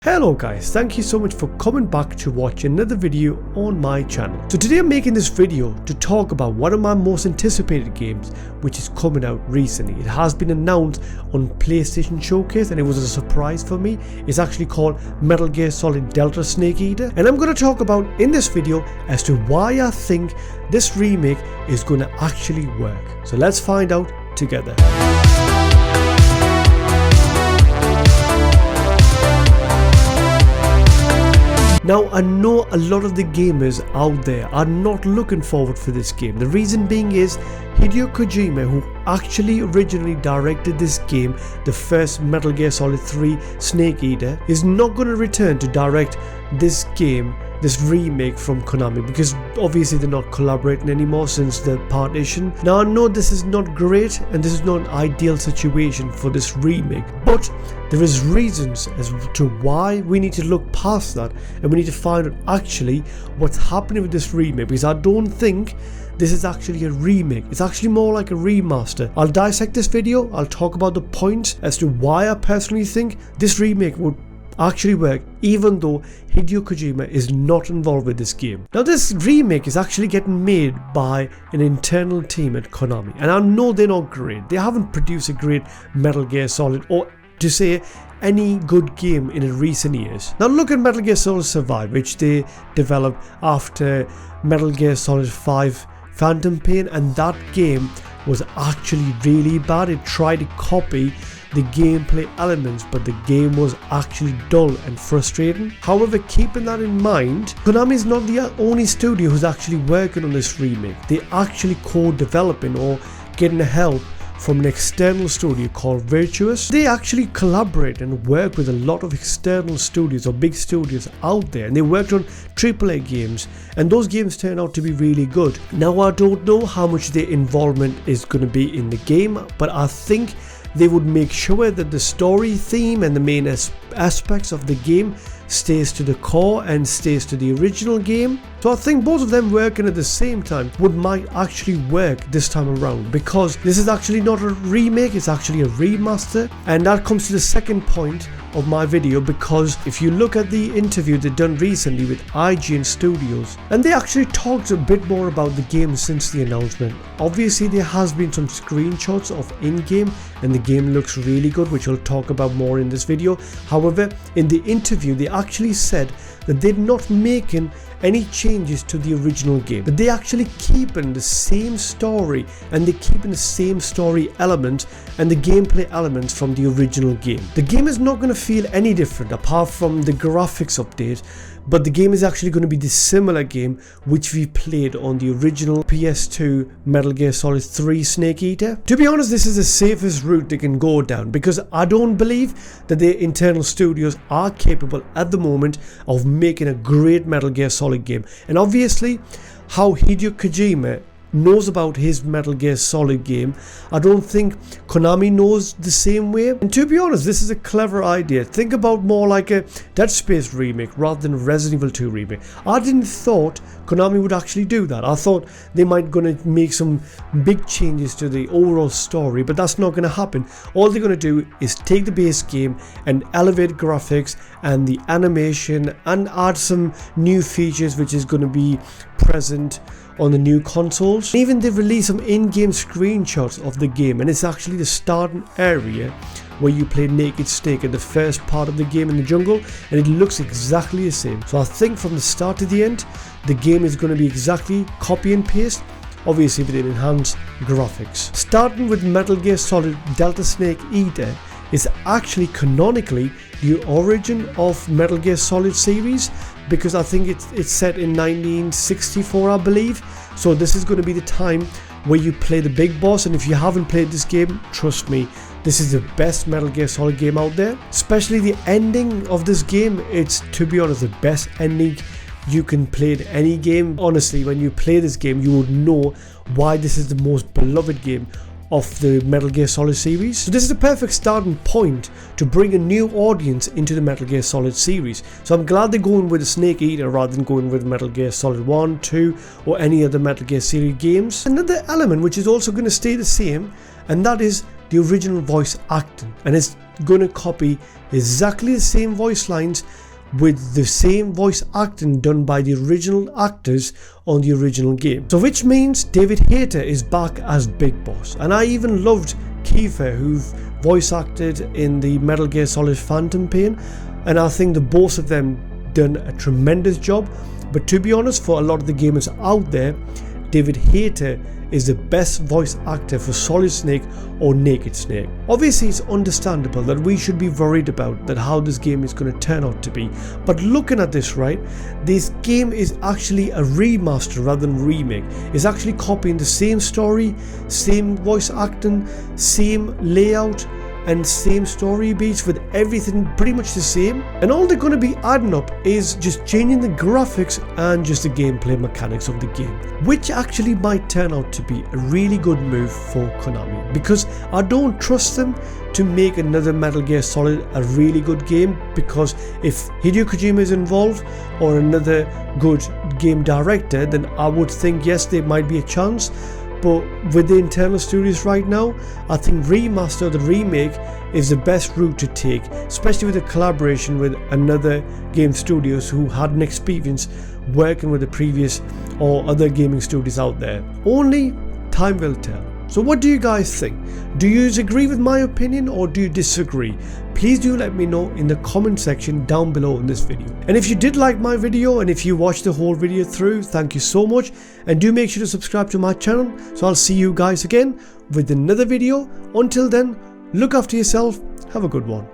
Hello guys, thank you so much for coming back to watch another video on my channel. So today I'm making this video to talk about one of my most anticipated games which is coming out recently. It has been announced on PlayStation Showcase and it was a surprise for me. It's actually called Metal Gear Solid Delta Snake Eater, and I'm going to talk about in this video as to why I think this remake is going to actually work. So let's find out together. Now I know a lot of the gamers out there are not looking forward for this game. The reason being is Hideo Kojima, who actually originally directed this game, the first Metal Gear Solid 3 Snake Eater, is not going to return to direct this game, this remake from Konami, because obviously they're not collaborating anymore since the partition. Now I know this is not great and this is not an ideal situation for this remake, but there is reasons as to why we need to look past that and we need to find out actually what's happening with this remake, because I don't think this is actually a remake. It's actually more like a remaster. I'll dissect this video, I'll talk about the points as to why I personally think this remake would actually work even though Hideo Kojima is not involved with this game. Now this remake is actually getting made by an internal team at Konami, and I know they're not great. They haven't produced a great Metal Gear Solid or to say any good game in recent years. Now look at Metal Gear Solid Survive, which they developed after Metal Gear Solid 5 Phantom Pain, and that game was actually really bad. It tried to copy the gameplay elements, but the game was actually dull and frustrating. However, keeping that in mind, Konami is not the only studio who's actually working on this remake. They're actually co-developing or getting help from an external studio called Virtuous. They actually collaborate and work with a lot of external studios or big studios out there, and they worked on AAA games, and those games turn out to be really good. Now I don't know how much their involvement is going to be in the game, but I think they would make sure that the story theme and the main aspects of the game stays to the core and stays to the original game. So I think both of them working at the same time might actually work this time around, because this is actually not a remake, it's actually a remaster. And that comes to the second point of my video, because if you look at the interview they've done recently with IGN Studios, and they actually talked a bit more about the game since the announcement. Obviously there has been some screenshots of in-game and the game looks really good, which we'll talk about more in this video. However, in the interview they actually said that they're not making any changes to the original game, but they actually keeping the same story and they're keeping the same story elements and the gameplay elements from the original game. The game is not going to feel any different apart from the graphics update, but the game is actually going to be the similar game which we played on the original PS2 Metal Gear Solid 3 Snake Eater. To be honest, this is the safest route they can go down, because I don't believe that their internal studios are capable at the moment of making a great Metal Gear Solid game. And obviously how Hideo Kojima knows about his Metal Gear Solid game, I don't think Konami knows the same way. And to be honest, this is a clever idea. Think about more like a Dead Space remake rather than Resident Evil 2 remake. I didn't thought Konami would actually do that. I thought they might gonna make some big changes to the overall story, but that's not gonna happen. All they're gonna do is take the base game and elevate graphics and the animation and add some new features which is gonna be present on the new consoles. Even they released some in-game screenshots of the game, and it's actually the starting area where you play Naked Snake in the first part of the game in the jungle, and it looks exactly the same. So I think from the start to the end the game is going to be exactly copy and paste, obviously with enhanced graphics. Starting with Metal Gear Solid Delta Snake Eater is actually canonically the origin of Metal Gear Solid series, because I think it's set in 1964 I believe. So this is going to be the time where you play the big boss, and if you haven't played this game, trust me, this is the best Metal Gear Solid game out there. Especially the ending of this game, it's, to be honest, the best ending you can play in any game. Honestly, when you play this game you would know why this is the most beloved game of the Metal Gear Solid series. So this is the perfect starting point to bring a new audience into the Metal Gear Solid series. So I'm glad they're going with the Snake Eater rather than going with Metal Gear Solid 1, 2 or any other Metal Gear series games. Another element which is also going to stay the same, and that is the original voice acting, and it's going to copy exactly the same voice lines with the same voice acting done by the original actors on the original game. So which means David Hayter is back as Big Boss, and I even loved Kiefer, who voice acted in the Metal Gear Solid Phantom Pain, and I think the both of them done a tremendous job. But to be honest, for a lot of the gamers out there, David Hayter is the best voice actor for Solid Snake or Naked Snake. Obviously, it's understandable that we should be worried about that how this game is going to turn out to be, but looking at this, right, this game is actually a remaster rather than remake. It's actually copying the same story, same voice acting, same layout, and same story beats, with everything pretty much the same, and all they're going to be adding up is just changing the graphics and just the gameplay mechanics of the game, which actually might turn out to be a really good move for Konami, because I don't trust them to make another Metal Gear Solid a really good game, because if Hideo Kojima is involved or another good game director, then I would think yes, there might be a chance. But with the internal studios right now, I think remaster or the remake is the best route to take, especially with a collaboration with another game studios who had an experience working with the previous or other gaming studios out there. Only time will tell. So what do you guys think? Do you agree with my opinion or do you disagree? Please do let me know in the comment section down below in this video. And if you did like my video and if you watched the whole video through, thank you so much, and do make sure to subscribe to my channel. So I'll see you guys again with another video. Until then, look after yourself, have a good one.